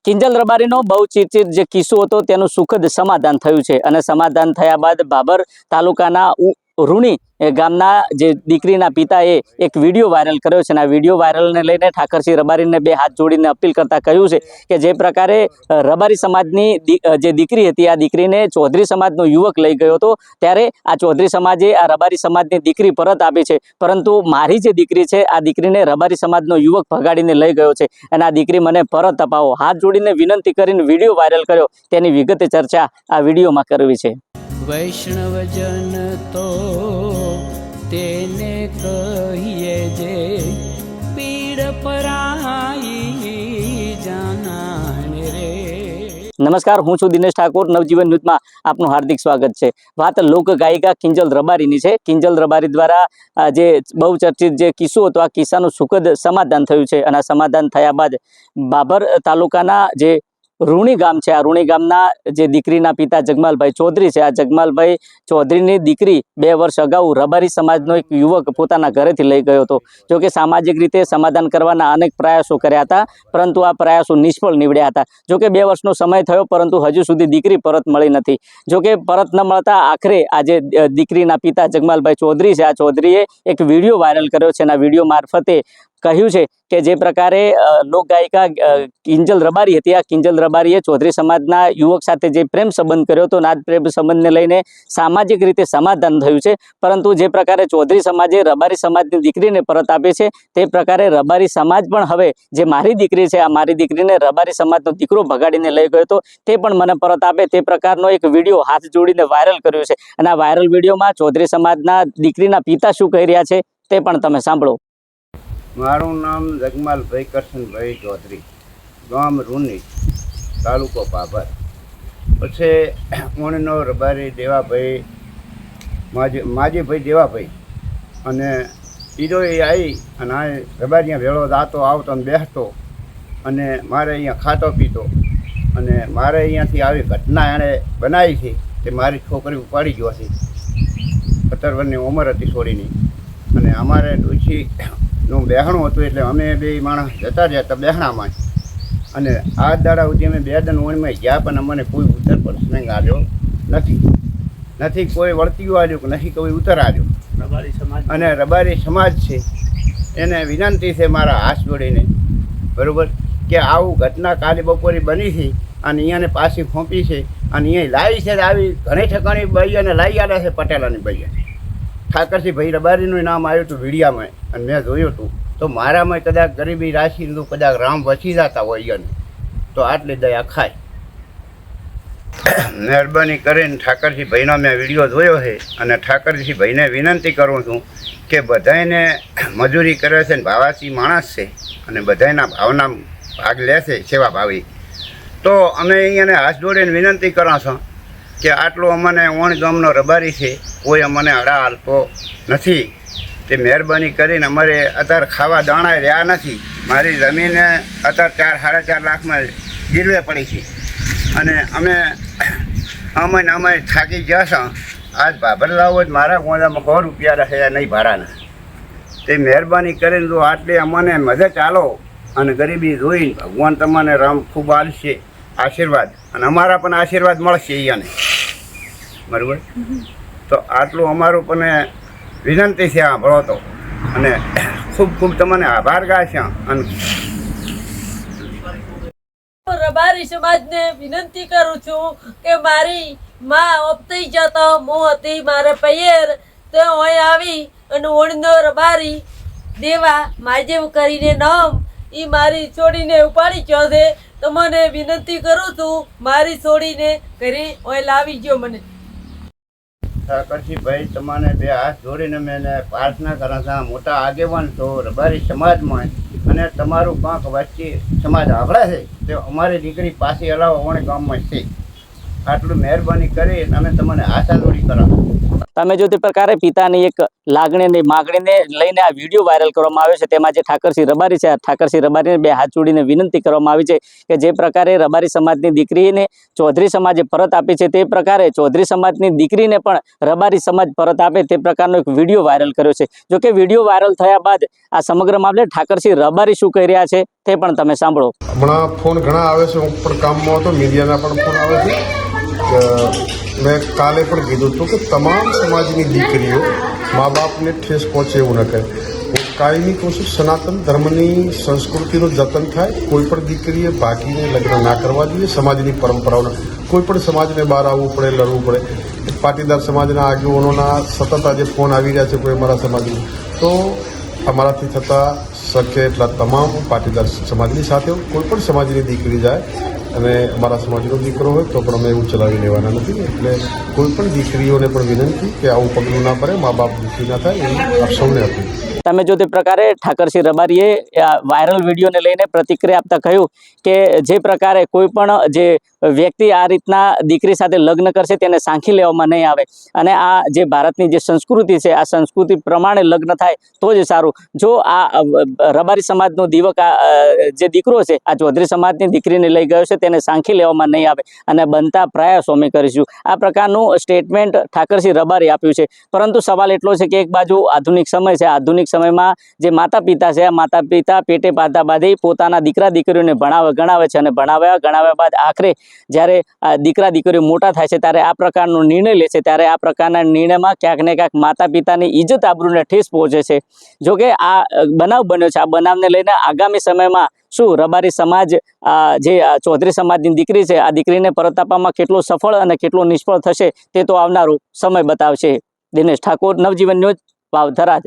કિંજલ રબારીનો બહુ ચીરચીર જે કિસ્સો હતો તેનું સુખદ સમાધાન થયું છે અને સમાધાન થયા બાદ બાબર તાલુકાના રૂણી ગામના જે દીકરીના પિતાએ એક વિડીયો વાયરલ કર્યો છે અને આ વિડીયો વાયરલને લઈને ઠાકરસિંહ રબારીને બે હાથ જોડીને અપીલ કરતા કહ્યું છે કે જે પ્રકારે રબારી સમાજની જે દીકરી હતી આ દીકરીને ચૌધરી સમાજનો યુવક લઈ ગયો હતો ત્યારે આ ચૌધરી સમાજે આ રબારી સમાજની દીકરી પરત આપી છે, પરંતુ મારી જે દીકરી છે આ દીકરીને રબારી સમાજનો યુવક ભગાડીને લઈ ગયો છે અને આ દીકરી મને પરત અપાવો, હાથ જોડીને વિનંતી કરીને વિડીયો વાયરલ કર્યો, તેની વિગતે ચર્ચા આ વિડીયોમાં કરવી છે। વૈષ્ણવજન તો તેને કહીએ જે પીડ પરાઈ જાનાને રે। નમસ્કાર, હું છું દિનેશ ઠાકોર, નવજીવન ન્યૂઝમાં આપનું હાર્દિક સ્વાગત છે। વાત લોક ગાયિકા કિંજલ રબારીની છે। કિંજલ રબારી દ્વારા જે બહુ ચર્ચિત જે કિસ્સો હતો આ કિસ્સાનું સુખદ સમાધાન થયું છે અને આ સમાધાન થયા બાદ બાબર તાલુકાના જે રૂણી ગામ છે આ રૂણી ગામના જે દીકરીના પિતા જગમાલભાઈ ચૌધરી છે, આ જગમાલભાઈ ચૌધરીની દીકરી 2 વર્ષ અગાઉ રબારી સમાજનો એક યુવક પોતાના ઘરેથી લઈ ગયો હતો। જો કે સામાજિક રીતે સમાધાન કરવાના અનેક પ્રયાસો કર્યા હતા, પરંતુ આ પ્રયાસો નિષ્ફળ નીવડ્યા હતા। જો કે 2 વર્ષનો સમય થયો, પરંતુ હજુ સુધી દીકરી પરત મળી નથી। જો કે પરત ન મળતા આખરે આ જે દીકરીના પિતા જગમાલભાઈ ચૌધરી છે આ ચૌધરીએ એક વિડીયો વાયરલ કર્યો છે અને આ વિડીયો મારફતે કહ્યું છે કે જે પ્રકારે લોકગાયિકા કિંજલ રબારી હતી આ કિંજલ રબારીએ ચૌધરી સમાજના યુવક સાથે જે પ્રેમ સંબંધ કર્યો હતો, આ પ્રેમ સંબંધને લઈને સામાજિક રીતે સમાધાન થયું છે, પરંતુ જે પ્રકારે ચૌધરી સમાજે રબારી સમાજની દીકરીને પરત આપી છે તે પ્રકારે રબારી સમાજ પણ હવે જે મારી દીકરી છે આ મારી દીકરીને રબારી સમાજનો દીકરો ભગાડીને લઈ ગયો હતો તે પણ મને પરત આપે તે પ્રકારનો એક વિડીયો હાથ જોડીને વાયરલ કર્યો છે અને આ વાયરલ વિડીયોમાં ચૌધરી સમાજના દીકરીના પિતા શું કહી રહ્યા છે તે પણ તમે સાંભળો। મારું નામ જગમાલભાઈ કરશનભાઈ ચૌધરી, ગામ રૂની, તાલુકો બાબર। પછી ઓણનો રબારી દેવાભાઈ માજીભાઈ દેવાભાઈ અને ઈરો એ આવી અને આ રબારીયા ભેળો દાતો આવતો અને બેસતો અને મારે અહીંયા ખાતો પીતો અને મારે અહીંયાથી આવી ઘટના એણે બનાવી છે તે મારી છોકરી ઉપાડી ગયો છે। 17 વર્ષની ઉંમર હતી છોડીની અને અમારે ડોશી નું બહેણું હતું એટલે અમે 2 માણસ જતા રહ્યા હતા બહેણામાં અને આ દાડા સુધી અમે 2 દન ઓણમાં ગયા પણ અમને કોઈ ઉત્તર પ્રશ્ન આવ્યો નથી કોઈ વળતીઓ આવ્યું કે નથી કોઈ ઉત્તર આવ્યો। અને રબારી સમાજ છે એને વિનંતી છે મારા હાથ જોડીને, બરાબર, કે આવું ઘટના કાલે બપોરે બની છે અને અહીંયાને પાછી ફોંપી છે અને અહીંયા લાવી છે આવી ઘણી ઠકાણી ભાઈ અને લાવી આવ્યા છે પટેલાની ભાઈ ઠાકરસિંહ ભાઈ રબારીનું નામ આવ્યું હતું વિડીયામાં અને મેં જોયું હતું તો મારામાં કદાચ ગરીબી રાશિનું કદાચ રામ વસી જતા હોય એને તો આટલી દયા ખાય। મહેરબાની કરીને ઠાકરસિંહ ભાઈનો મેં વિડીયો જોયો છે અને ઠાકરસિંહ ભાઈને વિનંતી કરું છું કે બધાને મજૂરી કરે છે ને ભાવાસી માણસ છે અને બધાના ભાવના ભાગ લે છે સેવા ભાવી, તો અમે અહીંયાને હાથ જોડીને વિનંતી કરો છો કે આટલું અમને ઓણ ગામનો રબારી છે કોઈ અમને અડા હાલતો નથી તે મહેરબાની કરીને અમારે અત્યારે ખાવા દાણા રહ્યા નથી। મારી જમીને અત્યારે 4-4.5 લાખમાં ગીરવે પડી છે અને અમે થાકી ગયા છો। આજ ભાભર લાવો જ મારા ગોંદામાં 100 રૂપિયા રહ્યા નહીં ભાડાના, તે મહેરબાની કરીને જો આટલી અમને મદદ ચાલો અને ગરીબી જોઈને ભગવાન તમને રામ ખૂબ આલશે આશીર્વાદ અને અમારા પણ આશીર્વાદ મળશે અહીંયાને, બરાબર। તો આટલું અમારું પણ વિનંતી છે સાંભળો તો અને ખૂબ ખૂબ તમને આભાર ગાશે। અને રબારી સમાજને વિનંતી કરું છું કે મારી માં ઓપતી જતા હું હતી મારા પૈયર તો અહીં આવી અને ઓણનો રબારી દેવા માજેવ કરીને નામ એ મારી છોડીને ઉપાડી ગયો છે, તો મને વિનંતી કરું છું મારી છોડીને ઘરે અહીં લાવી ગયો મને। ઠાકરસિંહ ભાઈ તમને 2 હાથ જોડીને મેં પ્રાર્થના કરા હતા, મોટા આગેવાન છો રબારી સમાજમાં અને તમારું કાંક વચ્ચે સમાજ આવડે છે તે અમારી દીકરી પાછી હલાવો ઓણે ગામમાં છે, આટલું મહેરબાની કરી અમે તમને હાથ જોડી કરાવો। તમે જો તે પ્રકારે પિતાની એક લાગણીની માગણીને લઈને આ વિડીયો વાયરલ કરવામાં આવ્યો છે, તેમાં જે ઠાકરસિંહ રબારી છે, આ ઠાકરસિંહ રબારીને બે હાથ જોડીને વિનંતી કરવામાં આવી છે કે જે પ્રકારે રબારી સમાજની દીકરીને ચૌધરી સમાજે પરત આપી છે, તે પ્રકારે ચૌધરી સમાજની દીકરીને પણ રબારી સમાજ પરત આપે તે પ્રકારનો એક વિડીયો વાયરલ કર્યો છે. જો કે વિડીયો વાયરલ થયા બાદ આ સમગ્ર મામલે ઠાકરસિંહ રબારી શું કહી રહ્યા છે તે પણ તમે સાંભળો. હમણાં ફોન ઘણા આવે છે, હું પણ કામમાં હતો, મીડિયાના પણ ફોન આવે છે. મેં કાલે પણ કીધું હતું કે તમામ સમાજની દીકરીઓ મા બાપને ઠેસ પહોંચે એવું ન કરે. હું કાયમી કહું છું, સનાતન ધર્મની સંસ્કૃતિનું જતન થાય. કોઈ પણ દીકરીએ ભાગીને લગ્ન ના કરવા જોઈએ. સમાજની પરંપરાઓના કોઈ પણ સમાજને બહાર આવવું પડે, લડવું પડે. પાટીદાર સમાજના આગેવાનોના સતત આજે ફોન આવી રહ્યા છે કોઈ અમારા સમાજની, તો અમારાથી થતાં શક્ય એટલા તમામ પાટીદાર સમાજની સાથે કોઈ પણ સમાજની દીકરી જાય અને અમારા સમાજનો દીકરો હોય તો પણ અમે એવું ચલાવી લેવાના નથી. એટલે કોઈ પણ દીકરીઓને પણ વિનંતી કે આવું પગલું ના પડે, મા બાપ દુઃખી ના થાય એવી આપ સૌને અપીલ. તમે જો તે પ્રકારે ઠાકરસિંહ રબારીએ વાયરલ વિડીયોને લઈને પ્રતિક્રિયા આપતા કહ્યું કે જે પ્રકારે કોઈ પણ જે વ્યક્તિ આ રીતના દીકરી સાથે લગ્ન કરશે તેને સાંખી લેવામાં નહીં આવે અને આ જે ભારતની જે સંસ્કૃતિ છે, આ સંસ્કૃતિ પ્રમાણે લગ્ન થાય તો જ સારું. જો આ રબારી સમાજનો દીવક જે દીકરો છે, આ ચૌધરી સમાજની દીકરીને લઈ ગયો છે, તેને સાંખી લેવામાં નહીં આવે અને બનતા પ્રયાસો અમે કરીશું. આ પ્રકારનું સ્ટેટમેન્ટ ઠાકરસિંહ રબારી આપ્યું છે. પરંતુ સવાલ એટલો છે કે એક બાજુ આધુનિક સમય છે, આધુનિક સમયમાં જે માતા પિતા છે, આ માતા પિતા પેટે પાતા બાંધી પોતાના દીકરા દીકરીઓને ગણાવે છે અને ગણાવ્યા બાદ આખરે જ્યારે દીકરા દીકરીઓ મોટા થાય છે ત્યારે આ પ્રકારનો નિર્ણય લે છે, ત્યારે આ પ્રકારના નિર્ણયમાં ક્યાંક ને ક્યાંક માતા પિતાની ઇજ્જત આબરૂને ઠેસ પહોંચે છે. જોકે આ બનાવ બન્યો છે, આ બનાવને લઈને આગામી સમયમાં શું રબારી સમાજ જે ચૌધરી સમાજની દીકરી છે, આ દીકરીને પરત આપવામાં કેટલો સફળ અને કેટલો નિષ્ફળ થશે તે તો આવનારો સમય બતાવશે. દિનેશ ઠાકોર, નવજીવન ન્યૂઝ, વાવ, થરાદ.